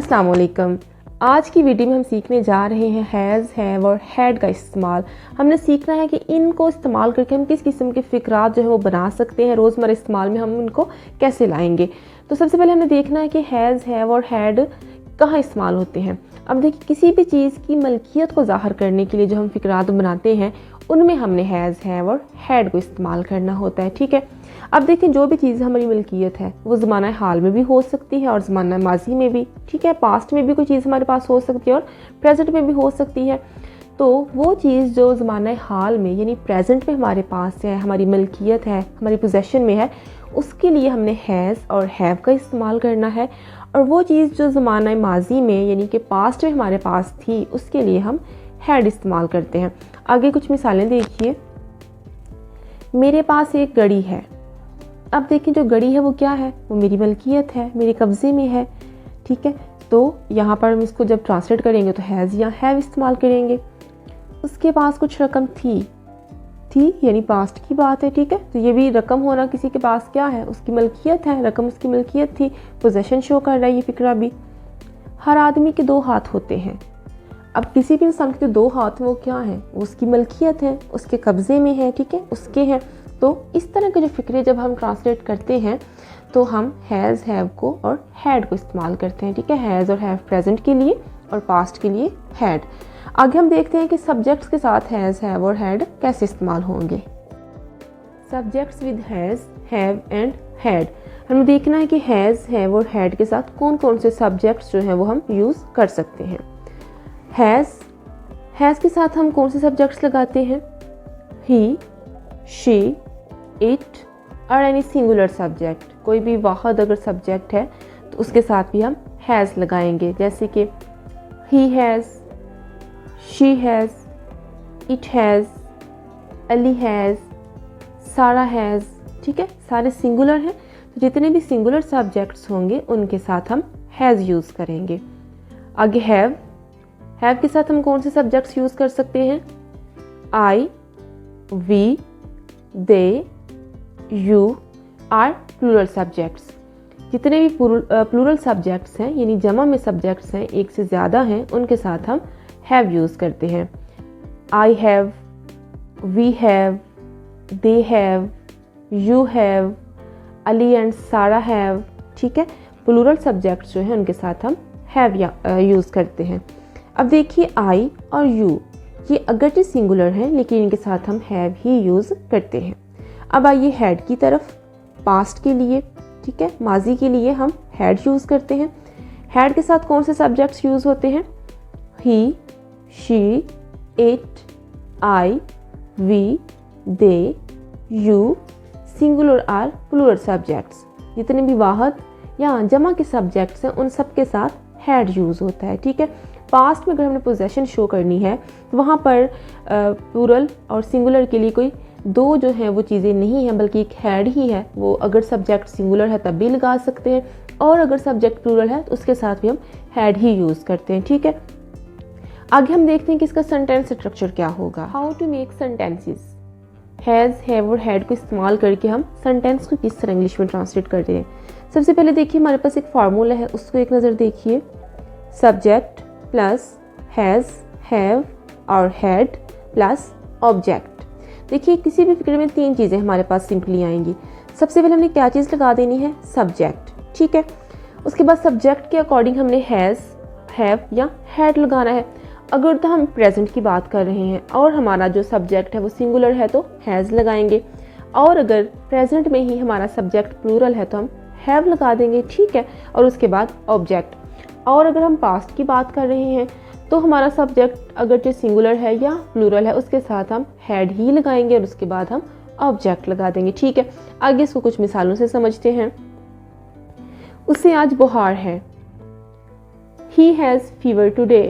अस्सलाम वालेकुम। आज की वीडियो में हम सीखने जा रहे हैं हैज़, हैव और हैड का इस्तेमाल। हमने सीखना है कि इनको इस्तेमाल करके हम किस किस्म के फ़िक्रात जो है वो बना सकते हैं, रोज़मर्रा इस्तेमाल में हम उनको कैसे लाएंगे। तो सबसे पहले हमें देखना है कि हैज़, हैव और हैड कहाँ इस्तेमाल होते हैं। अब देखिए, किसी भी चीज़ की मलकियत को ज़ाहिर करने के लिए जो हम फ़िक्रात बनाते हैं उनमें हमने हैज़, हैव और हैड को इस्तेमाल करना होता है। ठीक है, अब देखें, जो भी चीज़ हमारी मलकियत है वो ज़माना हाल में भी हो सकती है और ज़माना माजी में भी। ठीक है, पास्ट में भी कोई चीज़ हमारे पास हो सकती है और प्रेजेंट में भी हो सकती है। तो वो चीज़ जो ज़माना हाल में यानी प्रेजेंट में हमारे पास है, हमारी मलकियत है, हमारी पोजेशन में है, उसके लिए हमने हैज़ और हैव का इस्तेमाल करना है। और वो चीज़ जो ज़माना माजी में यानी कि पास्ट में हमारे पास थी, उसके लिए हम हैड इस्तेमाल करते हैं। आगे कुछ मिसालें देखिए। मेरे पास एक घड़ी है। अब देखिए, जो घड़ी है वो क्या है, वो मेरी मलकियत है, मेरे कब्ज़े में है। ठीक है, तो यहाँ पर हम इसको जब ट्रांसलेट करेंगे तो हैज़ या हैव इस्तेमाल करेंगे। उसके पास कुछ रकम थी यानी पास्ट की बात है। ठीक है, तो ये भी रकम होना किसी के पास क्या है, उसकी मलकियत है, रकम उसकी मलकियत थी, पोजेशन शो कर रहा है ये फिक्रा भी। हर आदमी के दो हाथ होते हैं। अब किसी भी इंसान के जो दो हाथ हैं वो क्या है, वो उसकी मलकियत है, उसके कब्ज़े में है। ठीक है, उसके हैं। तो इस तरह के जो फ़िक्रे जब हम ट्रांसलेट करते हैं तो हम हैज़, हैव को और हैड को इस्तेमाल करते हैं। ठीक है, हैज़ और हैव प्रेजेंट के लिए और पास्ट के लिए हैड। आगे हम देखते हैं कि सब्जेक्ट्स के साथ हैज़, हैव और हैड कैसे इस्तेमाल होंगे। Subjects with has, have and had. हमें देखना है कि हैज़, हैव और हैड के साथ कौन कौन से सब्जेक्ट्स जो हैं वो हम यूज़ कर सकते हैं। हैज़ के साथ हम कौन से सब्जेक्ट्स लगाते हैं, ही, शी, इट और एनी सिंगुलर सब्जेक्ट। कोई भी वाहिद अगर सब्जेक्ट है तो उसके साथ भी हम हैज़ लगाएंगे, जैसे कि he has, she has, it has, Ali has, सारा हैज़। ठीक है, सारे सिंगुलर हैं, तो जितने भी सिंगुलर सब्जेक्ट्स होंगे उनके साथ हम हैज़ यूज़ करेंगे। आगे हैव के साथ हम कौन से सब्जेक्ट्स यूज़ कर सकते हैं, I, we, they, you are plural subjects. जितने भी प्लूरल सब्जेक्ट्स हैं यानी जमा में सब्जेक्ट्स हैं, एक से ज़्यादा हैं, उनके साथ हम हैव यूज़ करते हैं। I have, we have, they have, you have, Ali and Sara have. ठीक है, प्लूरल सब्जेक्ट्स जो हैं उनके साथ हम हैव यूज़ करते हैं। अब देखिए, आई और यू ये अगरचे सिंगुलर हैं लेकिन इनके साथ हम हैव ही यूज़ करते हैं। अब आइए हैड की तरफ। पास्ट के लिए, ठीक है, माजी के लिए हम हैड यूज़ करते हैं। हैड के साथ कौन से सब्जेक्ट्स यूज़ होते हैं, he, she, it, I, we, they, you, singular are plural subjects. जितने भी वाहिद या जमा के सब्जेक्ट्स हैं उन सब के साथ हैड यूज़ होता है। ठीक है, पास्ट में अगर हमने पोजेशन शो करनी है तो वहाँ पर प्लूरल और सिंगुलर के लिए कोई दो जो हैं वो चीज़ें नहीं हैं, बल्कि एक हैड ही है। वो अगर सब्जेक्ट सिंगुलर है तब भी लगा सकते हैं और अगर सब्जेक्ट प्लूरल है तो उसके साथ भी हम हैड ही यूज़ करते हैं। ठीक है, आगे हम देखते हैं कि इसका सेंटेंस स्ट्रक्चर क्या होगा। How to make sentences. Has, have और हैड को इस्तेमाल करके हम सेंटेंस को किस तरह इंग्लिश में ट्रांसलेट करते हैं। सबसे पहले देखिए, हमारे पास एक फार्मूला है, उसको एक नज़र देखिए। सब्जेक्ट प्लस हैज़, हैव और हैड प्लस ऑब्जेक्ट। देखिए, किसी भी फिक्र में तीन चीज़ें हमारे पास सिंपली आएंगी। सबसे पहले हमने क्या चीज़ लगा देनी है, सब्जेक्ट। ठीक है, उसके बाद सब्जेक्ट के अकॉर्डिंग हमने हैज़, हैव या हैड लगाना है। अगर तो हम प्रेजेंट की बात कर रहे हैं और हमारा जो सब्जेक्ट है वो सिंगुलर है तो हैज़ लगाएंगे, और अगर प्रेजेंट में ही हमारा सब्जेक्ट प्लूरल है तो हम हैव लगा देंगे। ठीक है, और उसके बाद ऑब्जेक्ट। और अगर हम पास्ट की बात कर रहे हैं तो हमारा सब्जेक्ट अगर जो सिंगुलर है या प्लूरल है उसके साथ हम हैड ही लगाएंगे और उसके बाद हम ऑब्जेक्ट लगा देंगे। ठीक है, आगे इसको कुछ मिसालों से समझते हैं। उसे आज बुखार है, ही हैज़ फीवर टुडे।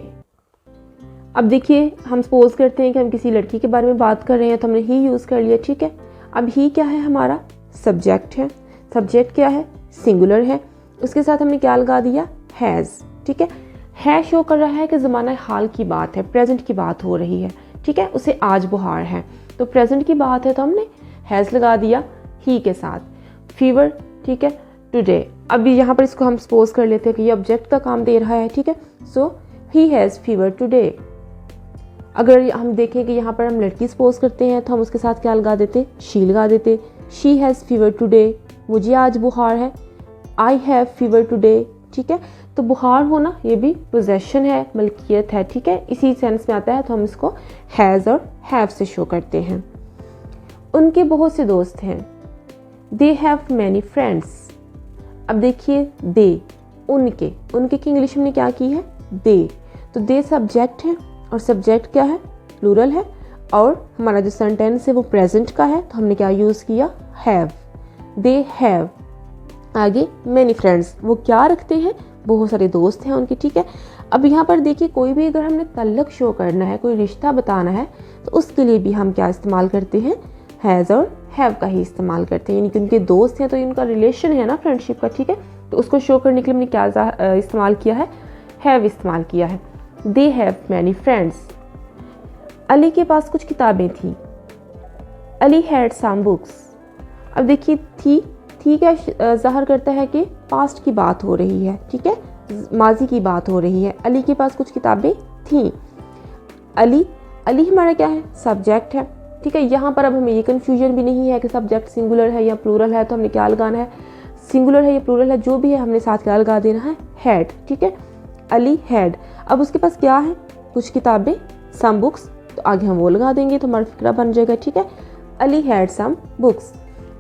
अब देखिए, हम सपोज करते हैं कि हम किसी लड़की के बारे में बात कर रहे हैं तो हमने ही यूज़ कर लिया। ठीक है, अब ही क्या है, हमारा सब्जेक्ट है। सब्जेक्ट क्या है, सिंगुलर है, उसके साथ हमने क्या लगा दिया, हैज़। ठीक है शो कर रहा है कि ज़माना हाल की बात है, प्रेजेंट की बात हो रही है। ठीक है, उसे आज बुखार है तो प्रेजेंट की बात है तो हमने हैज़ लगा दिया ही के साथ। फीवर, ठीक है, टुडे अभी यहाँ पर इसको हम सपोज कर लेते हैं कि ये ऑब्जेक्ट का काम दे रहा है, ठीक है। सो ही हैज़ फीवर टुडे। अगर हम देखें कि यहाँ पर हम लड़की सपोज करते हैं तो हम उसके साथ क्या लगा देते, शी लगा देते। शी हैज़ फीवर टुडे, मुझे आज बुखार है। आई हैव फीवर टुडे, ठीक है। तो बुखार होना ये भी पोजेशन है, मलकियत है, ठीक है, इसी सेंस में आता है, तो हम इसको हैज़ और हैव से शो करते हैं। उनके बहुत से दोस्त हैं। दे हैव मैनी फ्रेंड्स। अब देखिए दे, उनके की इंग्लिश में क्या की है, दे। तो दे सब्जेक्ट है और सब्जेक्ट क्या है, प्लूरल है, और हमारा जो सेंटेंस है वो प्रेजेंट का है, तो हमने क्या यूज़ किया, हैव। They have. आगे मैनी फ्रेंड्स, वो क्या रखते हैं, बहुत सारे दोस्त हैं उनके, ठीक है। अब यहाँ पर देखिए कोई भी अगर हमने तल्लक शो करना है, कोई रिश्ता बताना है, तो उसके लिए भी हम क्या इस्तेमाल करते हैं, हैज़ और हैव का ही इस्तेमाल करते हैं। यानी कि उनके दोस्त हैं तो इनका रिलेशन है ना, फ्रेंडशिप का, ठीक है। तो उसको शो करने के लिए हमने क्या इस्तेमाल किया है, हैव इस्तेमाल किया है। They have many friends. Ali के पास कुछ किताबें थी। Ali had some books. अब देखिए थी क्या ज़ाहिर करता है कि पास्ट की बात हो रही है, ठीक है, माजी की बात हो रही है। अली के पास कुछ किताबें थीं। अली हमारा क्या है, सब्जेक्ट है, ठीक है। यहाँ पर अब हमें ये कन्फ्यूजन भी नहीं है कि सब्जेक्ट सिंगुलर है या प्लूरल है, तो हमने क्या लगाना है, सिंगुलर है या प्लूरल है, जो भी है हमने साथ क्या लगा देना है, हैड, ठीक है। अली हैड। अब उसके पास क्या है, कुछ किताबें, सम बुक्स, तो आगे हम वो लगा देंगे तो हमारा फिक्रा बन जाएगा, ठीक है। Ali had some books.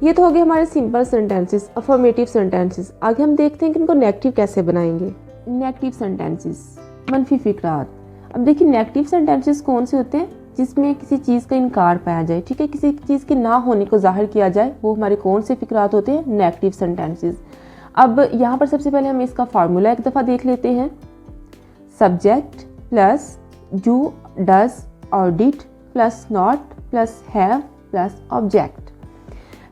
ये तो हो गए हमारे सिंपल सेंटेंसेस, अफर्मेटिव सेंटेंसेस। आगे हम देखते हैं कि इनको नेगेटिव कैसे बनाएंगे। नेगेटिव सेंटेंसेस, मनफी फिक्रात। अब देखिए नेगेटिव सेंटेंसेस कौन से होते हैं, जिसमें किसी चीज़ का इनकार पाया जाए, ठीक है, किसी चीज़ के ना होने को जाहिर किया जाए, वो हमारे कौन से फिक्रात होते हैं, नेगेटिव सेंटेंसेस। अब यहाँ पर सबसे पहले हम इसका फार्मूला एक दफ़ा देख लेते हैं। सब्जेक्ट प्लस डू, डज और did plus not plus have plus object.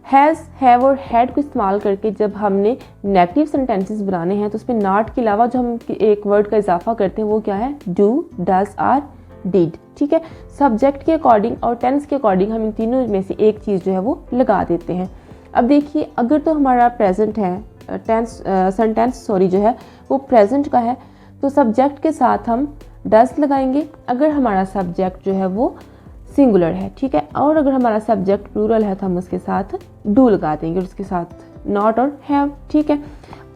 Has, have और हैड को इस्तेमाल करके जब हमने नेगेटिव सेंटेंसेस बनाने हैं तो उसमें नॉट के अलावा जो हम एक वर्ड का इजाफा करते हैं वो क्या है, डू, डज और डिड, ठीक है। सब्जेक्ट के अकॉर्डिंग और टेंस के अकॉर्डिंग हम इन तीनों में से एक चीज़ जो है वो लगा देते हैं। अब देखिए अगर तो हमारा प्रेजेंट है, सेंटेंस जो है वो प्रेजेंट का है, तो सब्जेक्ट के साथ हम डज लगाएंगे अगर हमारा सब्जेक्ट जो है वो सिंगुलर है, ठीक है। और अगर हमारा सब्जेक्ट प्लूरल है तो हम उसके साथ डू लगा देंगे और उसके साथ नॉट और हैव, ठीक है।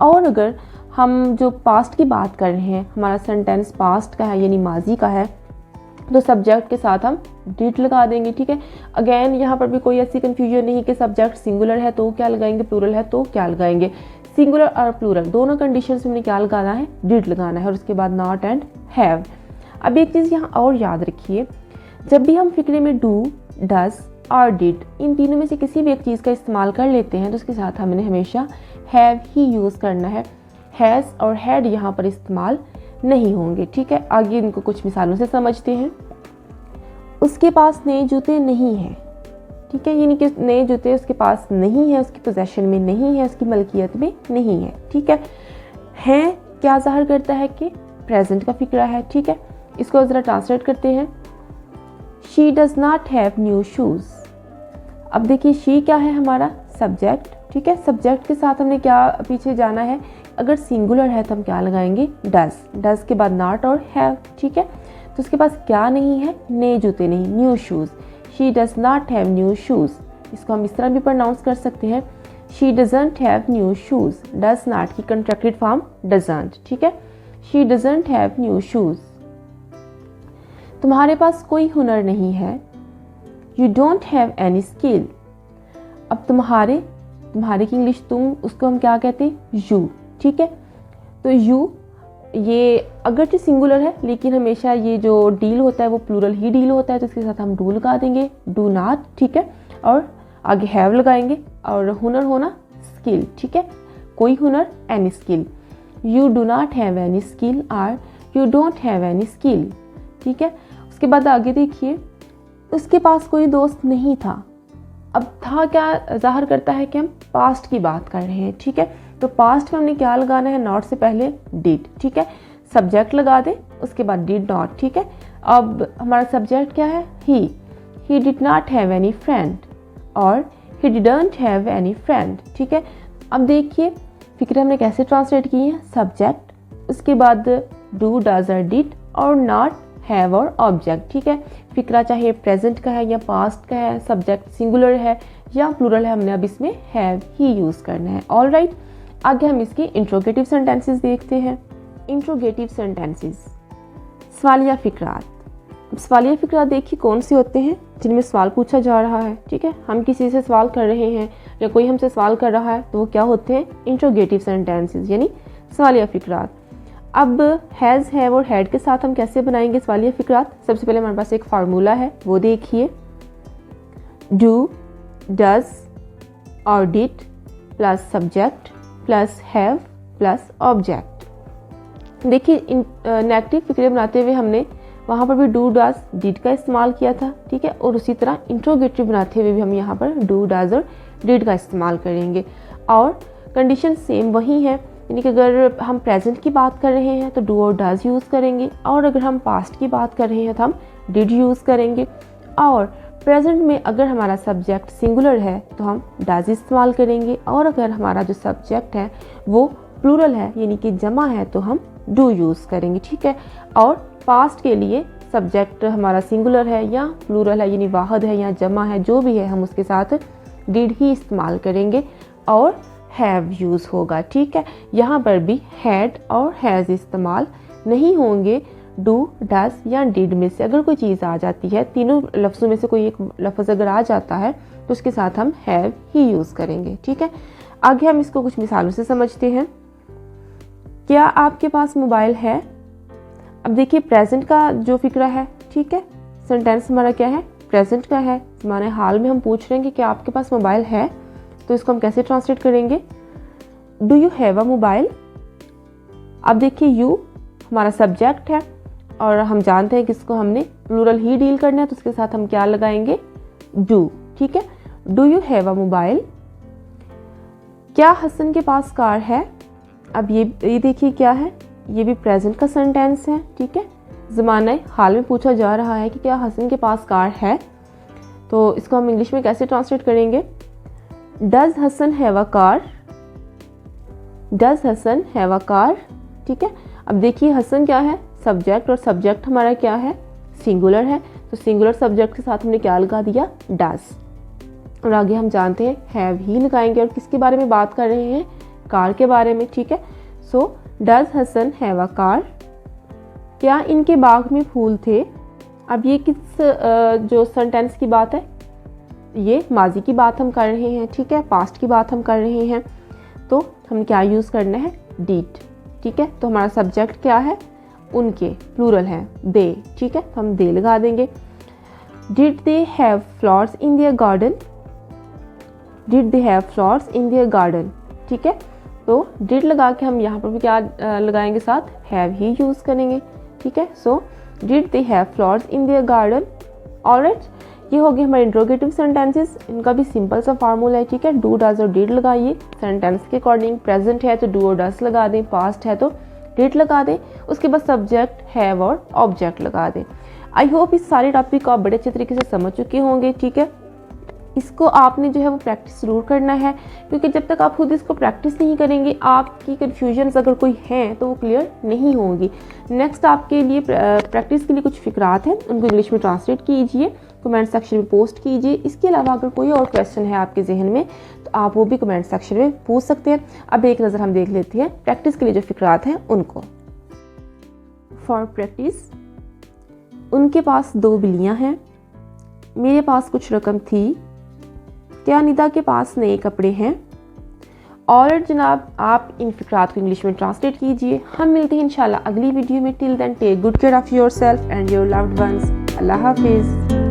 और अगर हम जो पास्ट की बात कर रहे हैं, हमारा सेंटेंस पास्ट का है यानी माजी का है, तो सब्जेक्ट के साथ हम डिड लगा देंगे, ठीक है। अगेन यहाँ पर भी कोई ऐसी कंफ्यूजन नहीं कि सब्जेक्ट सिंगुलर है तो क्या लगाएंगे, प्लूरल है तो क्या लगाएंगे। सिंगुलर और प्लूरल दोनों कंडीशंस में क्या लगाना है, डिड लगाना है और उसके बाद नॉट एंड हैव। अब एक चीज़ यहाँ और याद रखिए, जब भी हम फिक्रे में डू, डज और डिड इन तीनों में से किसी भी एक चीज़ का इस्तेमाल कर लेते हैं तो उसके साथ हमने हमेशा हैव ही यूज़ करना है। हैज़ और हैड यहाँ पर इस्तेमाल नहीं होंगे, ठीक है। आगे इनको कुछ मिसालों से समझते हैं। उसके पास नए जूते नहीं हैं, ठीक है, यानी कि नए जूते उसके पास नहीं है, उसकी पोजेशन में नहीं है, उसकी मलकियत में नहीं है, ठीक है। हैं क्या ज़ाहिर करता है कि प्रेजेंट का फिक्रा है, ठीक है। इसको ज़रा ट्रांसलेट करते हैं। She does not have new shoes. अब देखिए शी क्या है, हमारा सब्जेक्ट, ठीक है। सब्जेक्ट के साथ हमने क्या पीछे जाना है, अगर सिंगुलर है तो हम क्या लगाएंगे, डज, डज के बाद नॉट और हैव, ठीक है। तो उसके पास क्या नहीं है, नए जूते नहीं, new shoes. She does not have new shoes. इसको हम इस तरह भी प्रोनाउंस कर सकते हैं, she doesn't have new shoes. Does not की कंट्रैक्टेड फॉर्म डजंट, ठीक है। She doesn't have new shoes. तुम्हारे पास कोई हुनर नहीं है, you don't have any skill. अब तुम्हारे की इंग्लिश तुम, उसको हम क्या कहते हैं, यू, ठीक है। तो यू ये अगरचे सिंगुलर है लेकिन हमेशा ये जो डील होता है वो प्लूरल ही डील होता है, तो इसके साथ हम डू लगा देंगे, डू नॉट, ठीक है। और आगे हैव लगाएंगे और हुनर होना स्किल, ठीक है। कोई हुनर, any skill. You do not have any skill और you don't have any skill, ठीक है। उसके बाद आगे देखिए, उसके पास कोई दोस्त नहीं था। अब था क्या ज़ाहिर करता है कि हम पास्ट की बात कर रहे हैं, ठीक है। तो पास्ट में हमने क्या लगाना है, नॉट से पहले डिड, ठीक है। सब्जेक्ट लगा दे, उसके बाद डिड नॉट, ठीक है। अब हमारा सब्जेक्ट क्या है, he did not have any friend और he didn't have any friend, ठीक है। अब देखिए फ़िक्र हमने कैसे ट्रांसलेट की है, सब्जेक्ट, उसके बाद डू, डज और डिड, और नॉट, हैव और ऑब्जेक्ट। ठीक है, फ़िक्रा चाहे प्रेजेंट का है या पास्ट का है, सब्जेक्ट सिंगुलर है या प्लूरल है, हमने अब इसमें हैव ही यूज़ करना है। ऑल राइट, आगे हम इसके इंट्रोगेटिव सेंटेंसेस देखते हैं। इंट्रोगेटिव सेंटेंसेस, सवालिया फ़िक्रात। अब सवालिया फ़िक्रात देखिए कौन से होते हैं, जिनमें सवाल पूछा जा रहा है। ठीक है, हम किसी से सवाल कर रहे हैं या कोई हमसे सवाल कर रहा है, तो वो क्या होते हैं, इंट्रोगेटिव सेंटेंसेस यानी सवालिया फ़िक्रात। अब हैज़, हैव और हैड के साथ हम कैसे बनाएंगे सवालिया फ़िक्रात। सबसे पहले हमारे पास एक फार्मूला है, वो देखिए, डू, डज और did plus subject plus have plus object. देखिए नेगेटिव फ़िक्रे बनाते हुए हमने वहाँ पर भी डू, डज, डिड का इस्तेमाल किया था। ठीक है, और उसी तरह इंट्रोगेटिव बनाते हुए भी हम यहाँ पर डू, डज और डिड का इस्तेमाल करेंगे। और कंडीशन सेम वही है, यानी कि अगर हम प्रेजेंट की बात कर रहे हैं तो डू और डज यूज़ करेंगे, और अगर हम पास्ट की बात कर रहे हैं तो हम डिड यूज़ करेंगे। और प्रेजेंट में अगर हमारा सब्जेक्ट सिंगुलर है तो हम डज इस्तेमाल करेंगे, और अगर हमारा जो सब्जेक्ट है वो प्लूरल है यानी कि जमा है तो हम डू यूज़ करेंगे। ठीक है, और पास्ट के लिए सब्जेक्ट हमारा सिंगुलर है या प्लूरल है यानी वाहद है या जमा है, जो भी है हम उसके साथ डिड ही इस्तेमाल करेंगे और हैव यूज़ होगा। ठीक है, यहाँ पर भी हैड और हैज़ इस्तेमाल नहीं होंगे। डू, डज या डिड में से अगर कोई चीज़ आ जाती है, तीनों लफ्ज़ों में से कोई एक लफ्ज़ अगर आ जाता है तो उसके साथ हम हैव ही यूज़ करेंगे। ठीक है, आगे हम इसको कुछ मिसालों से समझते हैं। क्या आपके पास मोबाइल है। अब देखिए प्रेजेंट का जो फ़िक्रा है, ठीक है, सेंटेंस हमारा क्या है, प्रेजेंट का है, हमारे हाल में हम पूछ रहे हैं कि क्या आपके पास मोबाइल है, तो इसको हम कैसे ट्रांसलेट करेंगे, do you have a mobile. अब देखिए यू हमारा सब्जेक्ट है और हम जानते हैं कि इसको हमने प्लूरल ही डील करना है, तो उसके साथ हम क्या लगाएंगे, डू। ठीक है, do you have a mobile. क्या हसन के पास कार है। अब ये देखिए क्या है, ये भी प्रेजेंट का सेंटेंस है। ठीक है, ज़माना हाल में पूछा जा रहा है कि क्या हसन के पास कार है, तो इसको हम इंग्लिश में कैसे ट्रांसलेट करेंगे, does Hasan have a car. Does Hasan have a car. ठीक है, अब देखिए हसन क्या है, सब्जेक्ट, और सब्जेक्ट हमारा क्या है, सिंगुलर है, तो सिंगुलर सब्जेक्ट के साथ हमने क्या लगा दिया, डज। और आगे हम जानते हैं हैव ही लगाएंगे, और किसके बारे में बात कर रहे हैं, कार के बारे में। ठीक है, so does Hasan have a car. क्या इनके बाग में फूल थे। अब ये किस जो सेंटेंस की बात है, ये माजी की बात हम कर रहे हैं। ठीक है, पास्ट की बात हम कर रहे हैं, तो हम क्या यूज़ करना है, डिड। ठीक है, तो हमारा सब्जेक्ट क्या है, उनके, प्लूरल है, दे। ठीक है, तो हम दे लगा देंगे। Did they have flowers in their garden. Did they have flowers in their garden. ठीक है, तो डिड लगा के हम यहाँ पर भी क्या लगाएंगे, साथ हैव ही यूज़ करेंगे। ठीक है, so did they have flowers in their garden. Alright, ये हो गए हमारे इंट्रोगेटिव सेंटेंसेस, इनका भी सिंपल सा फार्मूला है। ठीक है, डू, डज और डिड लगाइए सेंटेंस के अकॉर्डिंग। प्रेजेंट है तो डू और डज लगा दें, पास्ट है तो डिड लगा दें, उसके बाद सब्जेक्ट, हैव और ऑब्जेक्ट लगा दें। आई होप इस सारे टॉपिक को आप बड़े अच्छे तरीके से समझ चुके होंगे। ठीक है, इसको आपने जो है वो प्रैक्टिस ज़रूर करना है, क्योंकि जब तक आप खुद इसको प्रैक्टिस नहीं करेंगे, आपकी कन्फ्यूजन्स अगर कोई हैं तो वो क्लियर नहीं होंगी। नेक्स्ट आपके लिए प्रैक्टिस के लिए कुछ फ़िक्रात हैं, उनको इंग्लिश में ट्रांसलेट कीजिए, कमेंट सेक्शन में पोस्ट कीजिए। इसके अलावा अगर कोई और क्वेश्चन है आपके जहन में तो आप वो भी कमेंट सेक्शन में पूछ सकते हैं। अब एक नज़र हम देख लेते हैं प्रैक्टिस के लिए जो फ़िक्रात हैं उनको। फॉर प्रैक्टिस, उनके पास 2 बिल्लियाँ हैं। मेरे पास कुछ रकम थी। क्या निदा के पास नए कपड़े हैं। और जनाब आप इन फ़िक्रात को इंग्लिश में ट्रांसलेट कीजिए। हम मिलते हैं इंशाल्लाह अगली वीडियो में। Till then take good care of your self and your loved ones. अल्लाह हाफिज़।